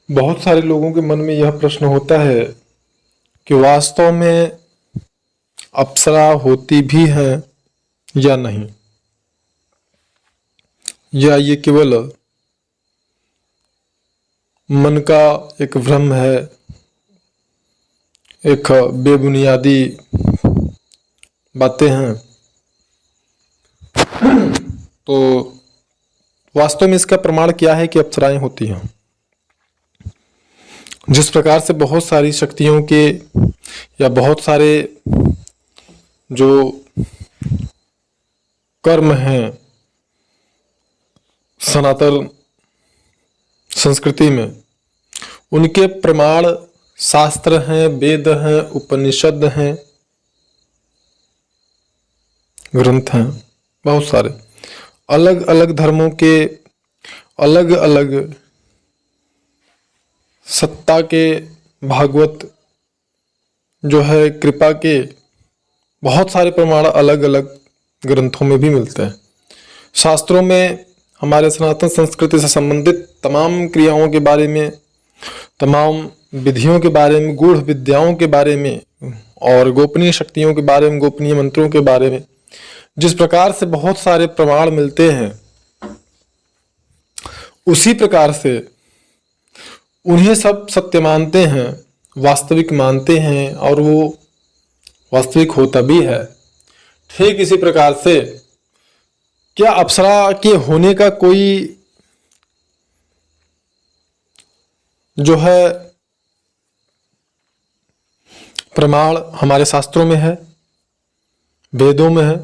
बहुत सारे लोगों के मन में यह प्रश्न होता है कि वास्तव में अप्सरा होती भी है या नहीं, या ये केवल मन का एक भ्रम है, एक बेबुनियादी बातें हैं। तो वास्तव में इसका प्रमाण क्या है कि अप्सराएं होती हैं। जिस प्रकार से बहुत सारी शक्तियों के या बहुत सारे जो कर्म हैं सनातन संस्कृति में, उनके प्रमाण शास्त्र हैं, वेद हैं, उपनिषद हैं, ग्रंथ हैं। बहुत सारे अलग अलग धर्मों के अलग अलग सत्ता के, भागवत जो है कृपा के, बहुत सारे प्रमाण अलग अलग ग्रंथों में भी मिलते हैं। शास्त्रों में हमारे सनातन संस्कृति से संबंधित तमाम क्रियाओं के बारे में, तमाम विधियों के बारे में, गूढ़ विद्याओं के बारे में और गोपनीय शक्तियों के बारे में, गोपनीय मंत्रों के बारे में जिस प्रकार से बहुत सारे प्रमाण मिलते हैं, उसी प्रकार से उन्हें सब सत्य मानते हैं, वास्तविक मानते हैं और वो वास्तविक होता भी है। ठीक इसी प्रकार से क्या अप्सरा के होने का कोई जो है प्रमाण हमारे शास्त्रों में है, वेदों में है।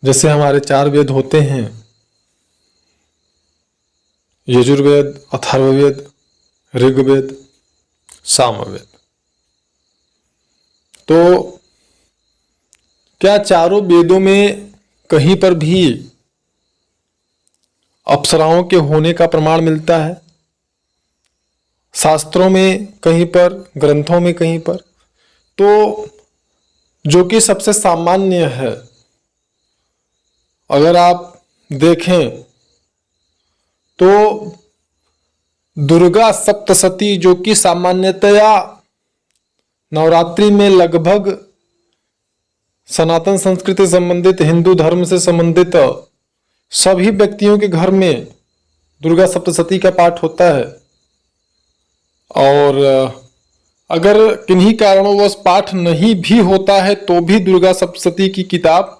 जैसे हमारे 4 वेद होते हैं, यजुर्वेद, अथर्ववेद, ऋग्वेद, सामवेद। तो क्या चारों वेदों में कहीं पर भी अप्सराओं के होने का प्रमाण मिलता है? शास्त्रों में कहीं पर, ग्रंथों में कहीं पर? तो जो कि सबसे सामान्य है, अगर आप देखें तो दुर्गा सप्तशती, जो कि सामान्यतया नवरात्रि में लगभग सनातन संस्कृति संबंधित, हिंदू धर्म से संबंधित सभी व्यक्तियों के घर में दुर्गा सप्तशती का पाठ होता है। और अगर किन्हीं कारणों पाठ नहीं भी होता है तो भी दुर्गा सप्तशती की किताब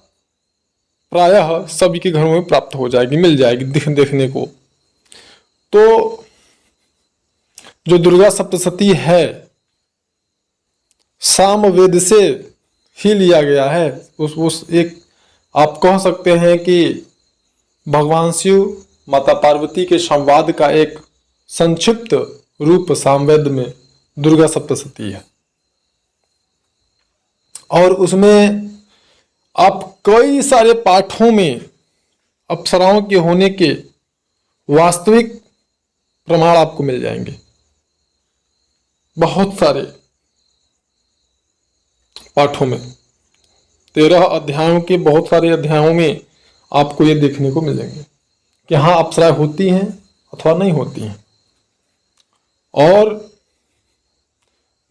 प्रायः सभी के घरों में प्राप्त हो जाएगी, मिल जाएगी देखने को। तो जो दुर्गा सप्तशती है, सामवेद से ही लिया गया है। उस एक आप कह सकते हैं कि भगवान शिव माता पार्वती के संवाद का एक संक्षिप्त रूप सामवेद में दुर्गा सप्तशती है। और उसमें आप कई सारे पाठों में अप्सराओं के होने के वास्तविक प्रमाण आपको मिल जाएंगे। बहुत सारे पाठों में, 13 अध्यायों के बहुत सारे अध्यायों में आपको ये देखने को मिलेंगे कि हाँ, अप्सराएं होती हैं अथवा नहीं होती हैं। और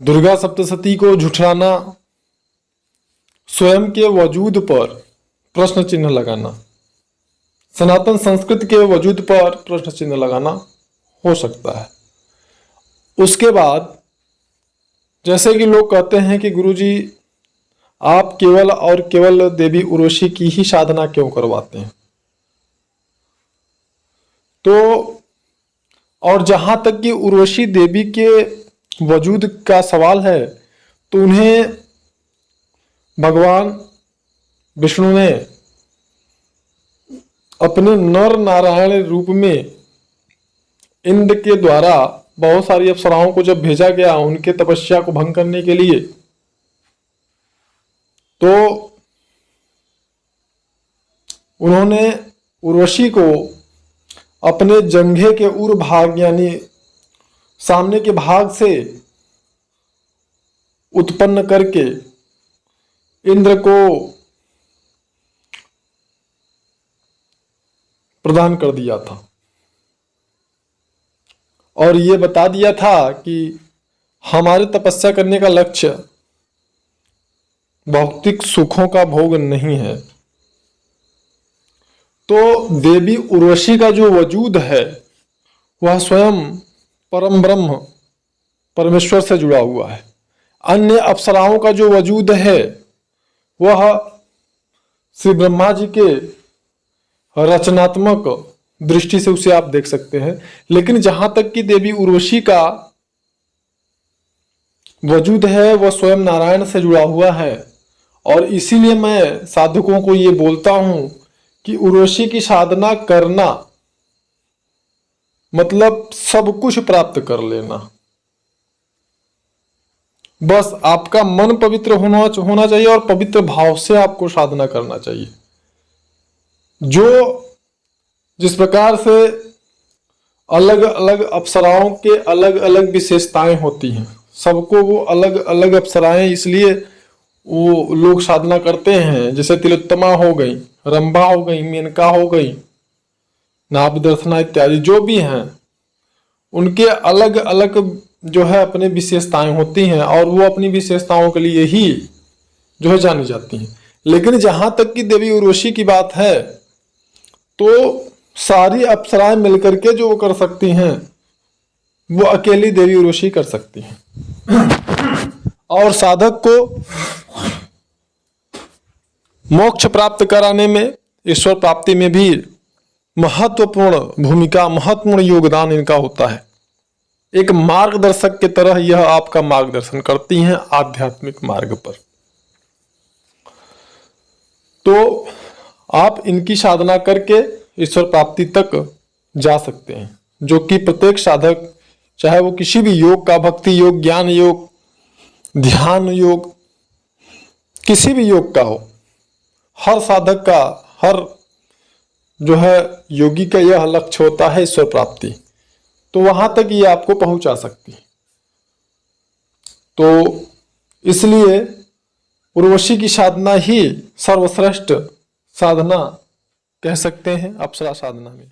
दुर्गा सप्तशती को झुठलाना, स्वयं के वजूद पर प्रश्न चिन्ह लगाना, सनातन संस्कृति के वजूद पर प्रश्न चिन्ह लगाना हो सकता है। उसके बाद जैसे कि लोग कहते हैं कि गुरुजी आप केवल और केवल देवी उर्वशी की ही साधना क्यों करवाते हैं? तो और जहां तक कि उर्वशी देवी के वजूद का सवाल है, तो उन्हें भगवान विष्णु ने अपने नर नारायण रूप में इंद्र के द्वारा बहुत सारी अप्सराओं को जब भेजा गया उनके तपस्या को भंग करने के लिए, तो उन्होंने उर्वशी को अपने जंघे के उर भाग यानी सामने के भाग से उत्पन्न करके इंद्र को प्रदान कर दिया था। और ये बता दिया था कि हमारे तपस्या करने का लक्ष्य भौतिक सुखों का भोग नहीं है। तो देवी उर्वशी का जो वजूद है वह स्वयं परम ब्रह्म परमेश्वर से जुड़ा हुआ है। अन्य अप्सराओं का जो वजूद है वह श्री ब्रह्मा जी के रचनात्मक दृष्टि से उसे आप देख सकते हैं। लेकिन जहां तक कि देवी उर्वशी का वजूद है वह स्वयं नारायण से जुड़ा हुआ है। और इसीलिए मैं साधकों को ये बोलता हूं कि उर्वशी की साधना करना मतलब सब कुछ प्राप्त कर लेना। बस आपका मन पवित्र होना चाहिए और पवित्र भाव से आपको साधना करना चाहिए। जो जिस प्रकार से अलग अलग अप्सराओं के अलग अलग विशेषताएं होती हैं, सबको वो अलग अलग अप्सराएं इसलिए वो लोग साधना करते हैं। जैसे तिलोत्तमा हो गई, रंभा हो गई, मेनका हो गई, नाभदर्शना इत्यादि जो भी हैं, उनके अलग अलग जो है अपनी विशेषताएं होती हैं और वो अपनी विशेषताओं के लिए ही जो है जानी जाती हैं। लेकिन जहां तक कि देवी उर्वशी की बात है तो सारी अप्सराएं मिलकर के जो वो कर सकती हैं वो अकेली देवी उर्वशी कर सकती हैं। और साधक को मोक्ष प्राप्त कराने में, ईश्वर प्राप्ति में भी महत्वपूर्ण भूमिका, महत्वपूर्ण योगदान इनका होता है। एक मार्गदर्शक की तरह यह आपका मार्गदर्शन करती हैं आध्यात्मिक मार्ग पर। तो आप इनकी साधना करके ईश्वर प्राप्ति तक जा सकते हैं, जो कि प्रत्येक साधक, चाहे वो किसी भी योग का, भक्ति योग, ज्ञान योग, ध्यान योग, किसी भी योग का हो, हर साधक का, हर जो है योगी का यह लक्ष्य होता है ईश्वर प्राप्ति। तो वहां तक ये आपको पहुंचा सकती है। तो इसलिए उर्वशी की साधना ही सर्वश्रेष्ठ साधना कह सकते हैं अप्सरा साधना में।